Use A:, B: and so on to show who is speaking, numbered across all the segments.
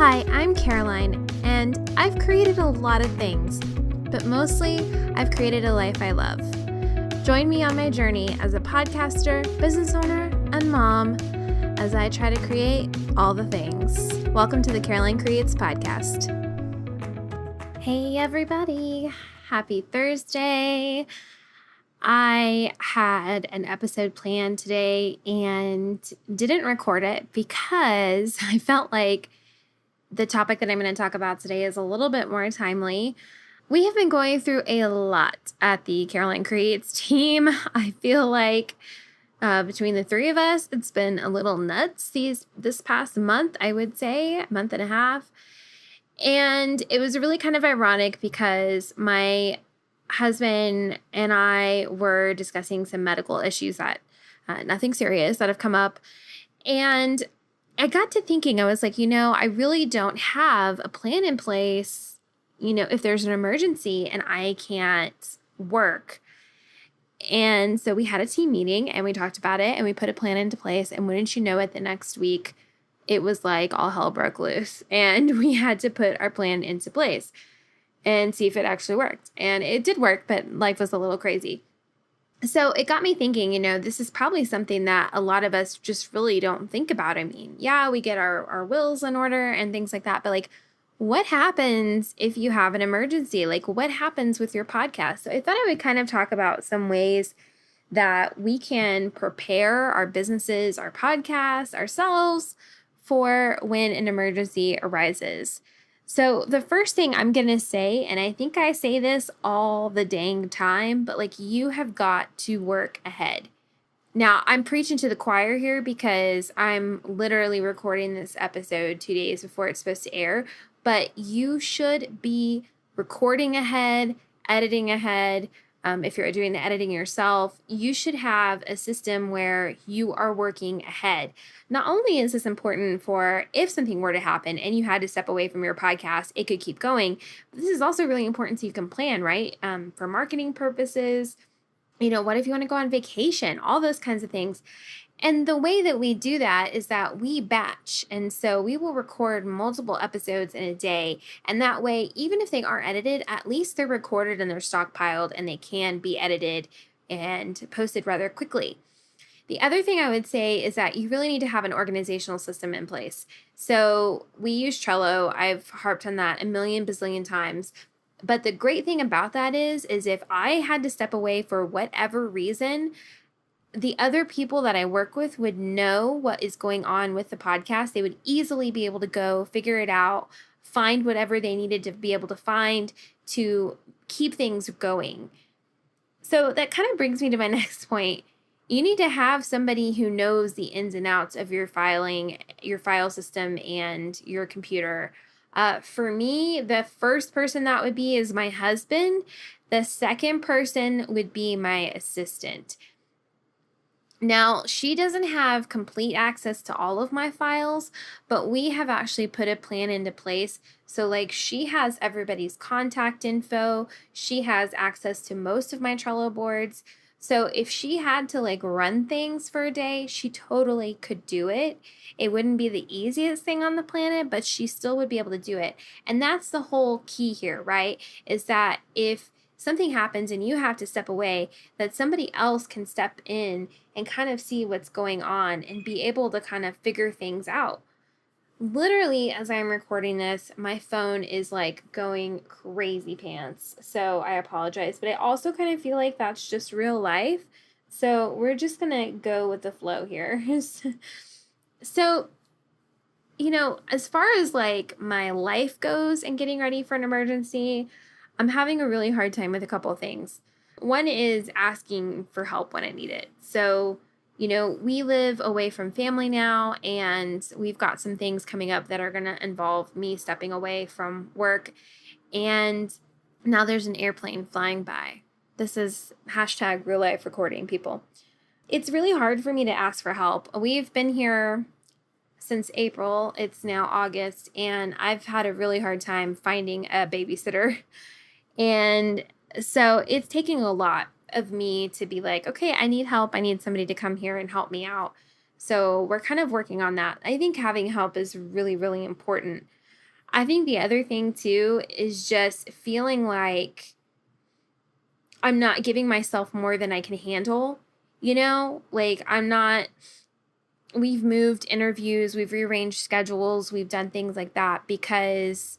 A: Hi, I'm Caroline, and I've created a lot of things, but mostly I've created a life I love. Join me on my journey as a podcaster, business owner, and mom as I try to create all the things. Welcome to the Caroline Creates podcast. Hey everybody, happy Thursday. I had an episode planned today and didn't record it because I felt like the topic that I'm going to talk about today is a little bit more timely. We have been going through a lot at the Caroline Creates team. I feel like between the three of us, it's been a little nuts this past month, I would say, month and a half. And it was really kind of ironic because my husband and I were discussing some medical issues that nothing serious that have come up. And I got to thinking, I was like, I really don't have a plan in place, if there's an emergency and I can't work. And so we had a team meeting and we talked about it and we put a plan into place. And wouldn't you know it, the next week, it was like all hell broke loose and we had to put our plan into place and see if it actually worked. And it did work, but life was a little crazy. So it got me thinking, this is probably something that a lot of us just really don't think about. I mean, yeah, we get our wills in order and things like that, but what happens if you have an emergency? What happens with your podcast? So I thought I would kind of talk about some ways that we can prepare our businesses, our podcasts, ourselves for when an emergency arises. So the first thing I'm going to say, and I think I say this all the dang time, but you have got to work ahead. Now, I'm preaching to the choir here because I'm literally recording this episode 2 days before it's supposed to air, but you should be recording ahead, editing ahead. If you're doing the editing yourself, you should have a system where you are working ahead. Not only is this important for if something were to happen and you had to step away from your podcast, it could keep going. But this is also really important so you can plan, right? For marketing purposes, what if you want to go on vacation? All those kinds of things. And the way that we do that is that we batch. And so we will record multiple episodes in a day. And that way, even if they aren't edited, at least they're recorded and they're stockpiled and they can be edited and posted rather quickly. The other thing I would say is that you really need to have an organizational system in place. So we use Trello. I've harped on that a million bazillion times. But the great thing about that is if I had to step away for whatever reason, the other people that I work with would know what is going on with the podcast. They would easily be able to go figure it out, find whatever they needed to be able to find to keep things going. So that kind of brings me to my next point. You need to have somebody who knows the ins and outs of your filing, your file system, and your computer. For me, the first person that would be is my husband. The second person would be my assistant. Now, she doesn't have complete access to all of my files, but we have actually put a plan into place. So she has everybody's contact info. She has access to most of my Trello boards. So if she had to run things for a day, she totally could do it. It wouldn't be the easiest thing on the planet, but she still would be able to do it. And that's the whole key here, right? Is that if something happens and you have to step away, that somebody else can step in and kind of see what's going on and be able to kind of figure things out. Literally, as I'm recording this, my phone is going crazy pants. So I apologize, but I also kind of feel like that's just real life. So we're just going to go with the flow here. So, as far as my life goes and getting ready for an emergency, I'm having a really hard time with a couple of things. One is asking for help when I need it. So, we live away from family now, and we've got some things coming up that are going to involve me stepping away from work. And now there's an airplane flying by. This is hashtag real life recording, people. It's really hard for me to ask for help. We've been here since April. It's now August, and I've had a really hard time finding a babysitter. And so it's taking a lot of me to be okay, I need help. I need somebody to come here and help me out. So we're kind of working on that. I think having help is really, really important. I think the other thing too is just feeling like I'm not giving myself more than I can handle, like we've moved interviews, we've rearranged schedules, we've done things like that because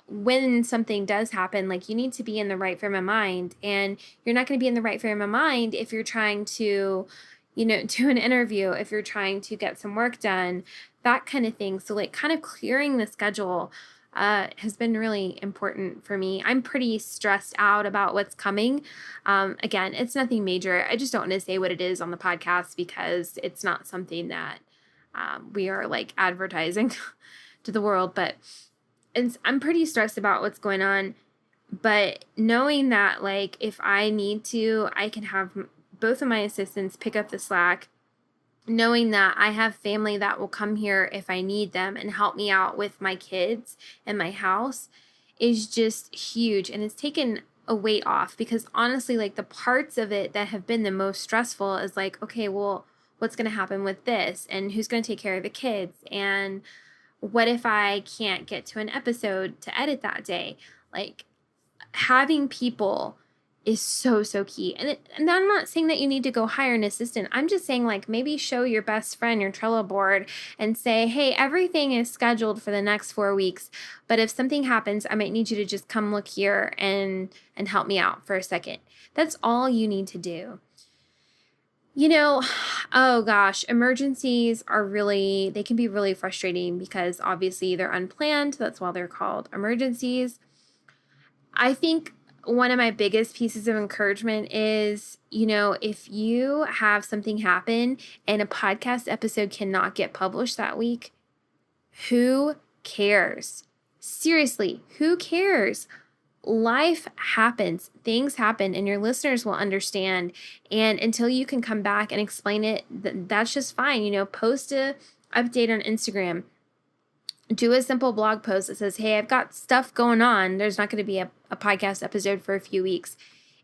A: when something does happen, like you need to be in the right frame of mind, and you're not going to be in the right frame of mind if you're trying to, do an interview, if you're trying to get some work done, that kind of thing. So like kind of clearing the schedule has been really important for me. I'm pretty stressed out about what's coming. Again, it's nothing major. I just don't want to say what it is on the podcast because it's not something that we are like advertising to the world, but I'm pretty stressed about what's going on. But knowing that, like, if I need to, I can have both of my assistants pick up the slack, knowing that I have family that will come here if I need them and help me out with my kids and my house is just huge. And it's taken a weight off because honestly, like the parts of it that have been the most stressful is like, okay, well, what's going to happen with this? And who's going to take care of the kids? And what if I can't get to an episode to edit that day? Like having people is so key. And I'm not saying that you need to go hire an assistant. I'm just saying like maybe show your best friend your Trello board and say, hey, everything is scheduled for the next 4 weeks. But if something happens, I might need you to just come look here and help me out for a second. That's all you need to do. Oh gosh, emergencies they can be really frustrating because obviously they're unplanned. That's why they're called emergencies. I think one of my biggest pieces of encouragement is, if you have something happen and a podcast episode cannot get published that week, who cares? Seriously, who cares? Life happens, things happen, and your listeners will understand. And until you can come back and explain it, that's just fine. Post a update on Instagram. Do a simple blog post that says, hey, I've got stuff going on. There's not going to be a podcast episode for a few weeks.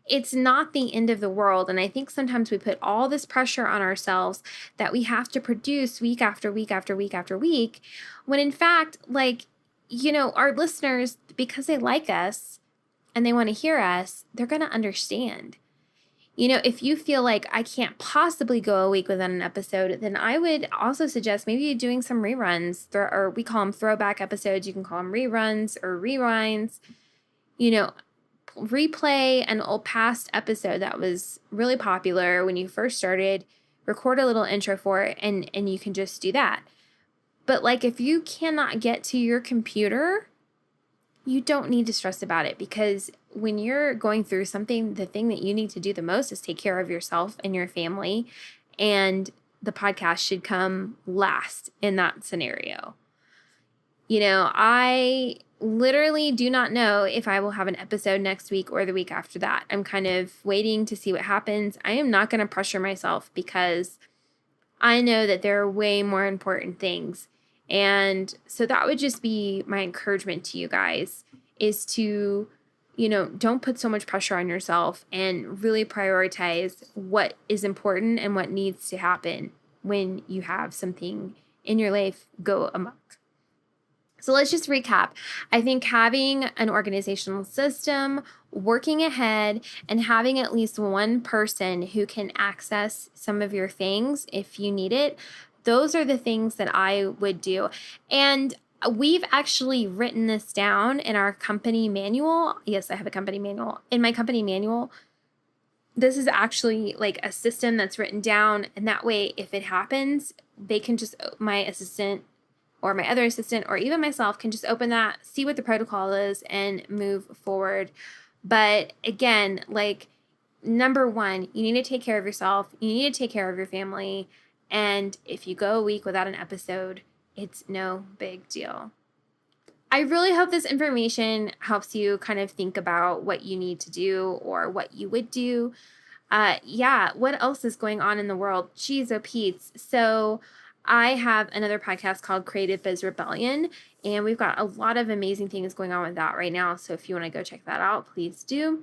A: It's not the end of the world. And I think sometimes we put all this pressure on ourselves that we have to produce week after week after week after week, when in fact, our listeners, because they like us, and they want to hear us, they're going to understand. If you feel like I can't possibly go a week without an episode, then I would also suggest maybe doing some reruns, or we call them throwback episodes. You can call them reruns or rewinds. Replay an old past episode that was really popular when you first started, record a little intro for it, and you can just do that. But like if you cannot get to your computer, you don't need to stress about it, because when you're going through something, the thing that you need to do the most is take care of yourself and your family, and the podcast should come last in that scenario. I literally do not know if I will have an episode next week or the week after that. I'm kind of waiting to see what happens. I am not going to pressure myself because I know that there are way more important things. And so that would just be my encouragement to you guys, is to, don't put so much pressure on yourself and really prioritize what is important and what needs to happen when you have something in your life go amok. So let's just recap. I think having an organizational system, working ahead, and having at least one person who can access some of your things if you need it, those are the things that I would do. And we've actually written this down in our company manual. Yes, I have a company manual. In my company manual, this is actually like a system that's written down. And that way, if it happens, they can just, my assistant or my other assistant or even myself can just open that, see what the protocol is, and move forward. But again, like number one, you need to take care of yourself. You need to take care of your family. And if you go a week without an episode, it's no big deal. I really hope this information helps you kind of think about what you need to do or what you would do. What else is going on in the world? Jeez, oh Pete's. So I have another podcast called Creative Biz Rebellion, and we've got a lot of amazing things going on with that right now. So if you want to go check that out, please do.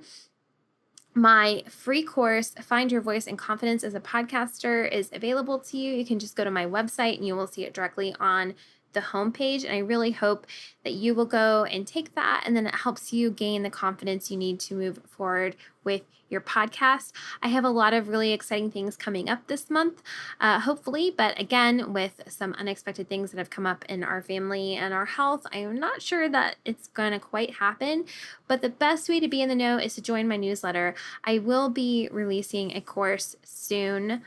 A: My free course, Find Your Voice and Confidence as a Podcaster, is available to you. You can just go to my website and you will see it directly on the homepage, and I really hope that you will go and take that, and then it helps you gain the confidence you need to move forward with your podcast. I have a lot of really exciting things coming up this month, hopefully, but again, with some unexpected things that have come up in our family and our health, I am not sure that it's going to quite happen, but the best way to be in the know is to join my newsletter. I will be releasing a course soon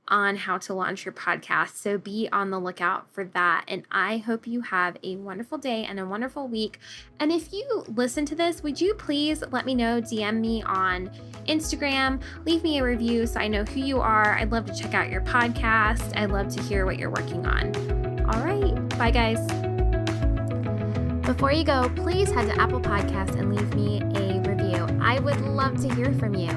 A: on how to launch your podcast. So be on the lookout for that. And I hope you have a wonderful day and a wonderful week. And if you listen to this, would you please let me know, DM me on Instagram, leave me a review so I know who you are. I'd love to check out your podcast. I'd love to hear what you're working on. All right. Bye, guys. Before you go, please head to Apple Podcasts and leave me a review. I would love to hear from you.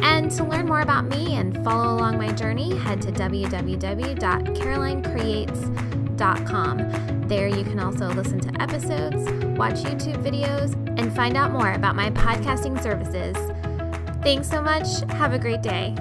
A: And to learn more about me and follow along my journey, head to www.carolinecreates.com. There you can also listen to episodes, watch YouTube videos, and find out more about my podcasting services. Thanks so much. Have a great day.